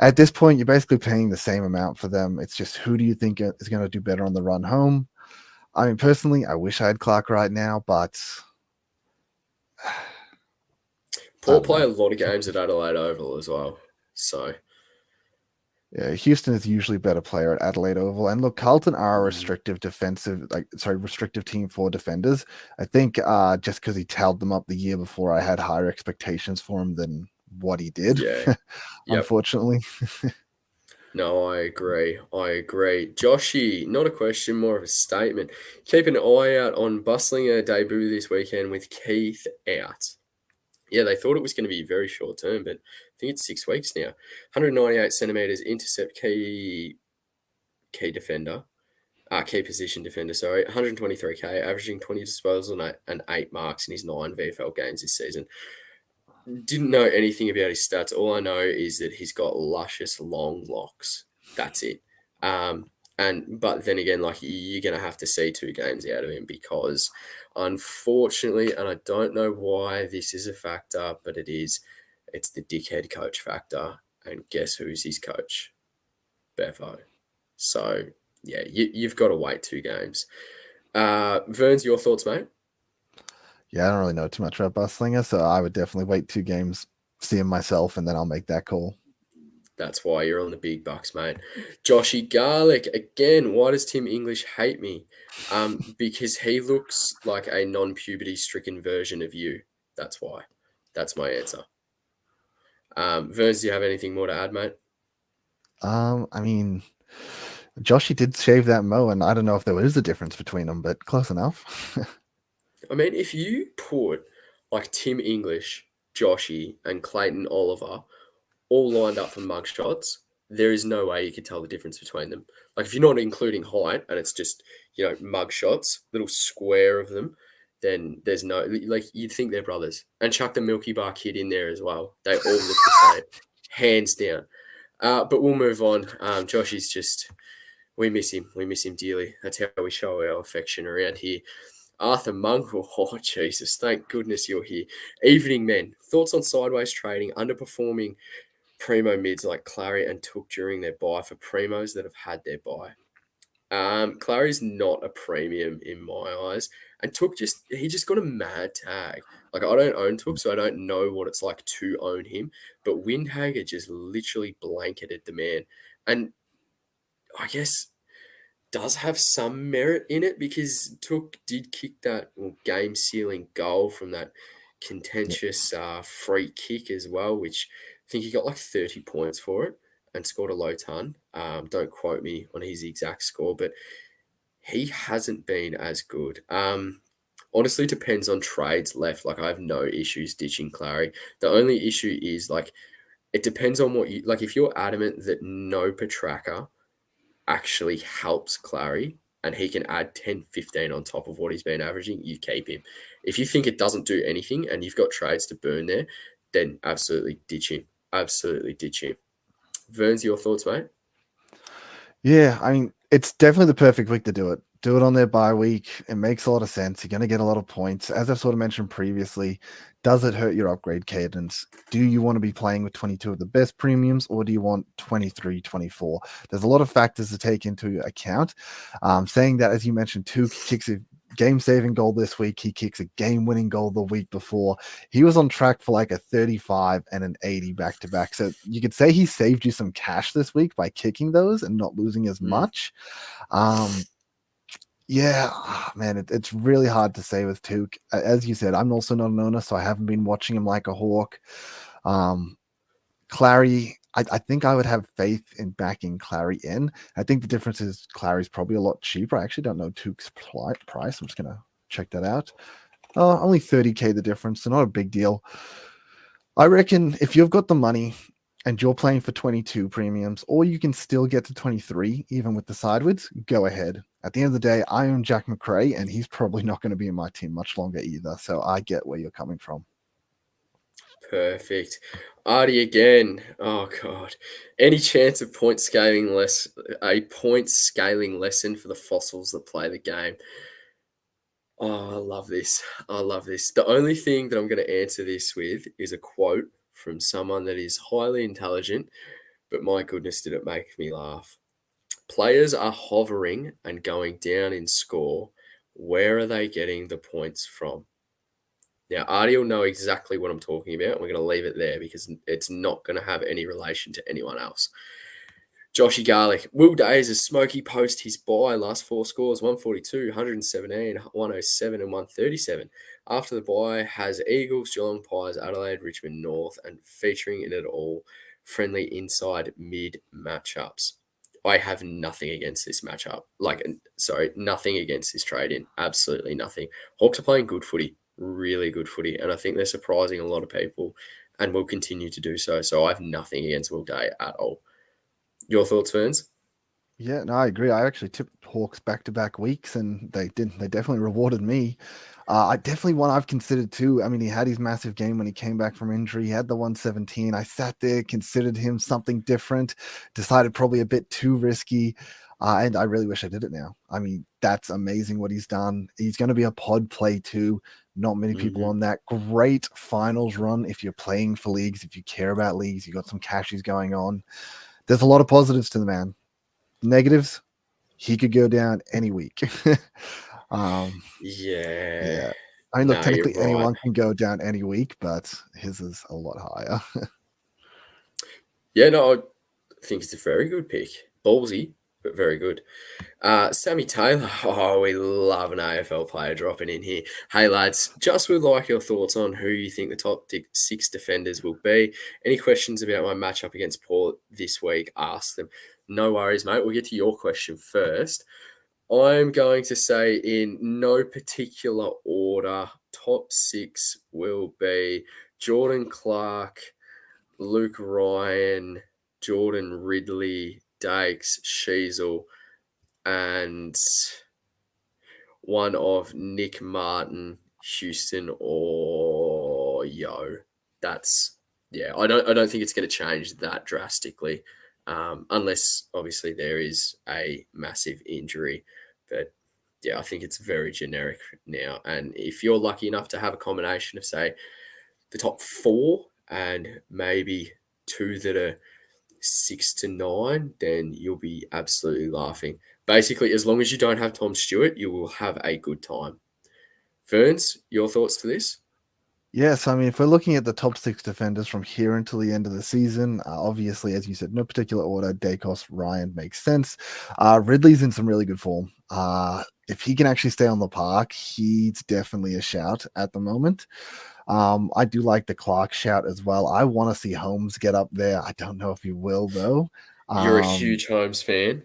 Speaker 2: at this point, you're basically paying the same amount for them. It's just who do you think is going to do better on the run home? I mean, personally, I wish I had Clark right now, but I
Speaker 1: Port
Speaker 2: don't
Speaker 1: play
Speaker 2: know.
Speaker 1: a lot of games at Adelaide Oval as well. So
Speaker 2: Yeah, Houston is usually a better player at Adelaide Oval. And look, Carlton are a
Speaker 1: mm,
Speaker 2: restrictive restrictive team for defenders. I think just because he tailed them up the year before, I had higher expectations for him than what he did,
Speaker 1: yeah, yep.
Speaker 2: unfortunately.
Speaker 1: No, I agree. I agree. Joshy, not a question, more of a statement. Keep an eye out on Bustlinger debut this weekend with Keith out. Yeah, they thought it was going to be very short term, but I think it's 6 weeks now. 198 centimeters, intercept key defender, key position defender, sorry. 123k, averaging 20 disposals and 8 marks in his 9 VFL games this season. Didn't know anything about his stats. All I know is that he's got luscious long locks. That's it. But then again, like you're gonna have to see 2 games out of him because, unfortunately, and I don't know why this is a factor, but it is. It's the dickhead coach factor, and guess who's his coach? Bevo. So yeah, you've got to wait 2 games. Verns, your thoughts, mate?
Speaker 2: Yeah, I don't really know too much about Buslinger, so I would definitely wait 2 games, see him myself, and then I'll make that call.
Speaker 1: That's why you're on the big bucks, mate. Joshy Garlic, again, why does Tim English hate me? Because he looks like a non-puberty stricken version of you. That's why. That's my answer. Verns, do you have anything more to add, mate?
Speaker 2: I mean, Joshy did shave that mo, and I don't know if there is a difference between them, but close enough.
Speaker 1: I mean, if you put like Tim English, Joshy, and Clayton Oliver all lined up for mugshots, there is no way you could tell the difference between them. Like if you're not including height and it's just, mugshots, little square of them, then there's no like you'd think they're brothers. And chuck the Milky Bar kid in there as well. They all look the same, hands down. But we'll move on. Josh is just we miss him. We miss him dearly. That's how we show our affection around here. Arthur Mungle, oh Jesus, thank goodness you're here. Evening men, thoughts on sideways trading, underperforming primo mids like Clary and Took during their buy for primos that have had their buy. Clary's not a premium in my eyes, and Took he just got a mad tag. Like I don't own Took, so I don't know what it's like to own him. But Windhager just literally blanketed the man, and I guess does have some merit in it because Took did kick that game sealing goal from that contentious free kick as well, which I think he got like 30 points for it and scored a low ton. Don't quote me on his exact score, but he hasn't been as good. Honestly, depends on trades left. Like I have no issues ditching Clary. The only issue is like it depends on what you like. If you're adamant that no Petraka actually helps Clary and he can add 10, 15 on top of what he's been averaging, you keep him. If you think it doesn't do anything and you've got trades to burn there, then absolutely ditch him. Absolutely ditch him. Verns, your thoughts, mate?
Speaker 2: Yeah, I mean, it's definitely the perfect week to do it. Do it on their bye week. It makes a lot of sense. You're going to get a lot of points. As I've sort of mentioned previously, does it hurt your upgrade cadence? Do you want to be playing with 22 of the best premiums or do you want 23, 24? There's a lot of factors to take into account. Saying that, as you mentioned, two kicks a game-saving goal this week. He kicks a game-winning goal the week before. He was on track for like a 35 and an 80 back-to-back. So you could say he saved you some cash this week by kicking those and not losing as much. Yeah, man, it's really hard to say with Took. As you said, I'm also not an owner, so I haven't been watching him like a hawk. Clary, I think I would have faith in backing Clary in. I think the difference is Clary's probably a lot cheaper. I actually don't know Took's price. I'm just going to check that out. Only 30K the difference, so not a big deal. I reckon if you've got the money, and you're playing for 22 premiums, or you can still get to 23 even with the sideways, go ahead. At the end of the day, I own Jack Macrae, and he's probably not going to be in my team much longer either. So I get where you're coming from.
Speaker 1: Perfect. Artie again. Oh god. Any chance of a point scaling lesson for the fossils that play the game? Oh, I love this. I love this. The only thing that I'm going to answer this with is a quote from someone that is highly intelligent, but my goodness, did it make me laugh. Players are hovering and going down in score. Where are they getting the points from? Now, Artie will know exactly what I'm talking about. We're going to leave it there because it's not going to have any relation to anyone else. Joshy Garlic. Will Days is smoky post his bye. Last four scores 142, 117, 107, and 137. After the bye, has Eagles, Geelong Pies, Adelaide, Richmond North, and featuring in it all friendly inside mid matchups. I have nothing against this matchup. Nothing against this trade in. Absolutely nothing. Hawks are playing good footy, really good footy, and I think they're surprising a lot of people and will continue to do so. So I have nothing against Will Day at all. Your thoughts, Ferns?
Speaker 2: Yeah, no, I agree. I actually tipped Hawks back-to-back weeks, and they did. They definitely rewarded me. I definitely one I've considered too. I mean, he had his massive game when he came back from injury. He had the 117. I sat there, considered him something different, decided probably a bit too risky, and I really wish I did it now. I mean, that's amazing what he's done. He's going to be a pod play too. Not many people on that. Great finals run if you're playing for leagues, if you care about leagues, you got some cashies going on. There's a lot of positives to the man. Negatives, he could go down any week.
Speaker 1: Yeah.
Speaker 2: Yeah. I mean, look,
Speaker 1: No, you're
Speaker 2: technically
Speaker 1: right.
Speaker 2: anyone can go down any week, but his is a lot higher.
Speaker 1: Yeah, no, I think it's a very good pick. Ballsy, but very good. Sammy Taylor. Oh, we love an AFL player dropping in here. Hey, lads, just would like your thoughts on who you think the top six defenders will be. Any questions about my matchup against Port this week, ask them. No worries, mate. We'll get to your question first. I'm going to say, in no particular order, top six will be Jordan Clark, Luke Ryan, Jordan Ridley, Dakes, Sheasel, and one of Nick Martin, Houston, or Yo. That's I don't think it's going to change that drastically, unless obviously there is a massive injury. But yeah, I think it's very generic now. And if you're lucky enough to have a combination of say the top four and maybe two that are 6 to 9, then you'll be absolutely laughing. Basically, as long as you don't have Tom Stewart, you will have a good time. Ferns, your thoughts to this?
Speaker 2: Yes, I mean, if we're looking at the top six defenders from here until the end of the season, obviously, as you said, no particular order, Dacos, Ryan makes sense. Ridley's in some really good form. If he can actually stay on the park, he's definitely a shout at the moment. I do like the Clark shout as well. I want to see Holmes get up there. I don't know if he will though.
Speaker 1: You're a
Speaker 2: Um,
Speaker 1: huge Holmes fan.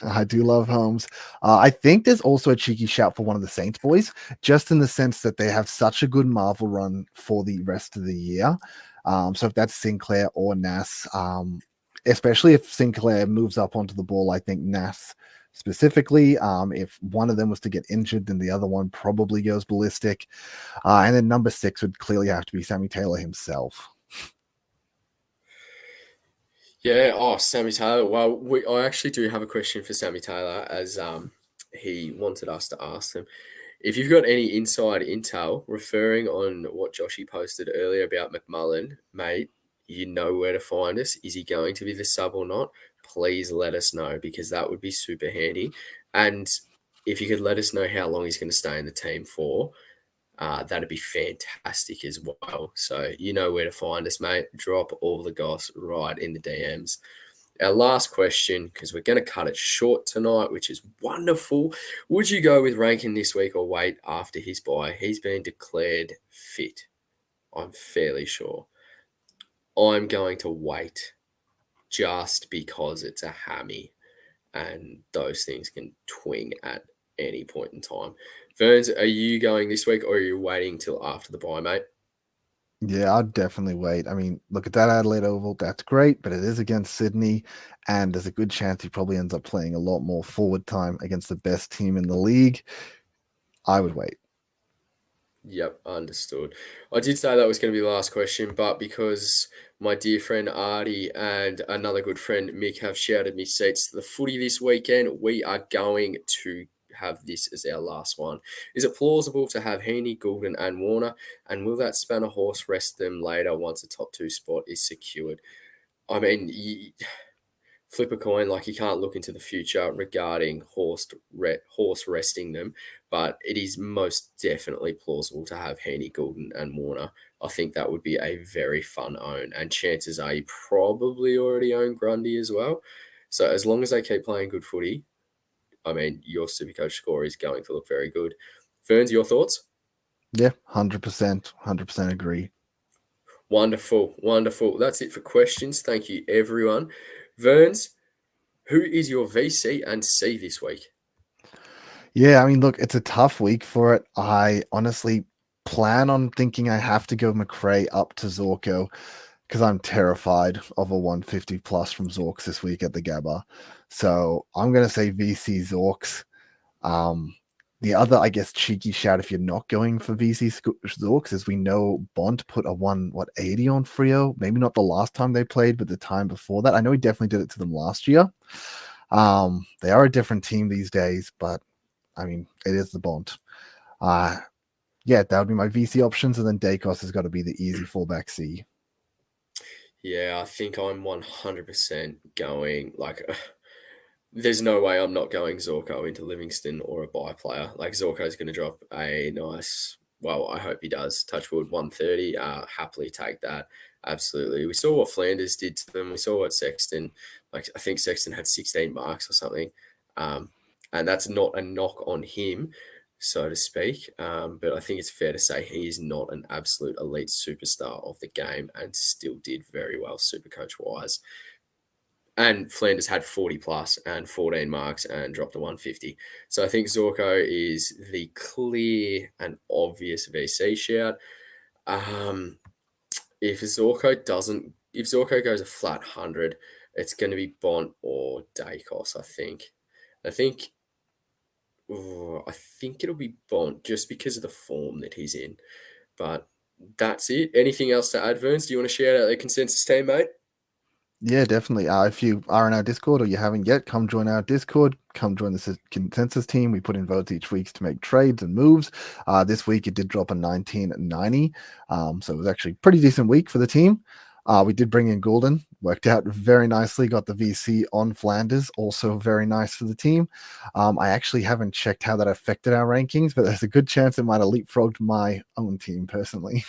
Speaker 2: I do love Holmes. I think there's also a cheeky shout for one of the Saints boys, just in the sense that they have such a good Marvel run for the rest of the year. So if that's Sinclair or Nas, especially if Sinclair moves up onto the ball, I think Nas specifically. If one of them was to get injured, then the other one probably goes ballistic. And then number 6 would clearly have to be Sammy Taylor himself.
Speaker 1: Yeah. Oh, Sammy Taylor. Well, I actually do have a question for Sammy Taylor, as he wanted us to ask them. If you've got any inside intel referring on what Joshy posted earlier about McMullen, mate, you know where to find us. Is he going to be the sub or not? Please let us know, because that would be super handy. And if you could let us know how long he's going to stay in the team for, that'd be fantastic as well. So you know where to find us, mate. Drop all the goss right in the DMs. Our last question, because we're going to cut it short tonight, which is wonderful. Would you go with Rankin this week or wait after his bye? He's been declared fit, I'm fairly sure. I'm going to wait, just because it's a hammy and those things can twing at any point in time. Ferns, are you going this week or are you waiting till after the bye, mate?
Speaker 2: Yeah, I'd definitely wait. I mean, look at that Adelaide Oval. That's great, but it is against Sydney, and there's a good chance he probably ends up playing a lot more forward time against the best team in the league. I would wait.
Speaker 1: Yep, understood. I did say that was going to be the last question, but because my dear friend Artie and another good friend Mick have shouted me seats to the footy this weekend, we are going to have this as our last one. Is it plausible to have Heaney, Goulden, and Warner? And will that spanner horse rest them later once a top two spot is secured? I mean, flip a coin. Like, you can't look into the future regarding horse resting them, but it is most definitely plausible to have Heaney, Goulden, and Warner. I think that would be a very fun own, and chances are you probably already own Grundy as well. So as long as they keep playing good footy, I mean, your Supercoach score is going to look very good. Ferns, your thoughts?
Speaker 2: Yeah, 100%, 100% agree.
Speaker 1: Wonderful, wonderful. That's it for questions. Thank you, everyone. Verns, who is your VC and C this week?
Speaker 2: Yeah, I mean, look, it's a tough week for it. I honestly plan on thinking I have to go McRae up to Zorko because I'm terrified of a 150 plus from Zorks this week at the Gabba. So I'm going to say VC Zorks. Um, the other, I guess, cheeky shout if you're not going for VC Zorks is we know Bond put a 180 on Frio. Maybe not the last time they played, but the time before that. I know he definitely did it to them last year. They are a different team these days, but I mean, it is the Bond. Uh, yeah, that would be my VC options, and then Dacos has got to be the easy fallback C.
Speaker 1: Yeah, I think I'm 100% going. Like, there's no way I'm not going Zorko into Livingston or a buy player. Like, Zorko's going to drop a nice, well, I hope he does. Touchwood 130. Happily take that. Absolutely. We saw what Flanders did to them. We saw what Sexton, like, I think Sexton had 16 marks or something. Um, and that's not a knock on him, so to speak. But I think it's fair to say he is not an absolute elite superstar of the game and still did very well Supercoach wise. And Flanders had 40 plus and 14 marks and dropped to 150. So I think Zorko is the clear and obvious VC shout. Um, if Zorko goes a flat 100, it's going to be Bont or Dacos, I think. I think, I think it'll be Bont just because of the form that he's in. But that's it. Anything else to add, Verns? Do you want to shout out the consensus team, mate?
Speaker 2: Yeah, definitely. If you are in our Discord or you haven't yet, come join our Discord. Come join the consensus team. We put in votes each week to make trades and moves. This week it did drop a 1990. So it was actually a pretty decent week for the team. We did bring in Goulden, worked out very nicely. Got the VC on Flanders, also very nice for the team. I actually haven't checked how that affected our rankings, but there's a good chance it might have leapfrogged my own team personally.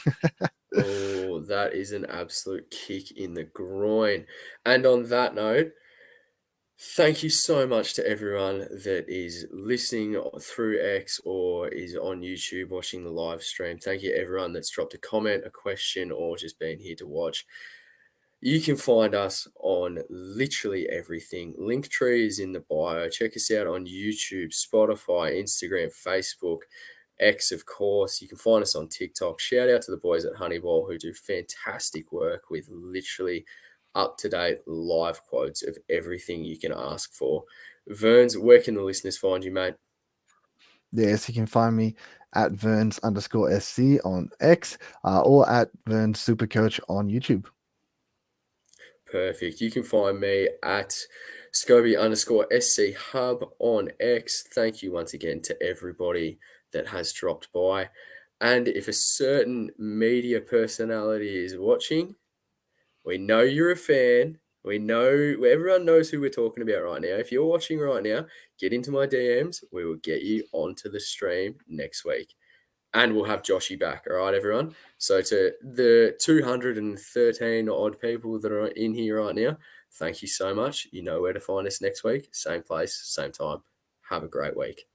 Speaker 1: Oh, that is an absolute kick in the groin. And on that note, thank you so much to everyone that is listening through X or is on YouTube watching the live stream. Thank you, everyone that's dropped a comment, a question, or just been here to watch. You can find us on literally everything. Linktree is in the bio. Check us out on YouTube, Spotify, Instagram, Facebook, X, of course. You can find us on TikTok. Shout out to the boys at Honeyball who do fantastic work with literally up to date live quotes of everything you can ask for. Verns, where can the listeners find you, mate?
Speaker 2: Yes, you can find me at Verns_SC on X or at Verns Supercoach on YouTube.
Speaker 1: Perfect. You can find me at Scoby_SC Hub on X. Thank you once again to everybody that has dropped by. And if a certain media personality is watching, we know you're a fan. We know everyone knows who we're talking about right now. If you're watching right now, get into my DMs. We will get you onto the stream next week. And we'll have Joshy back. All right, everyone. So to the 213 odd people that are in here right now, thank you so much. You know where to find us next week. Same place, same time. Have a great week.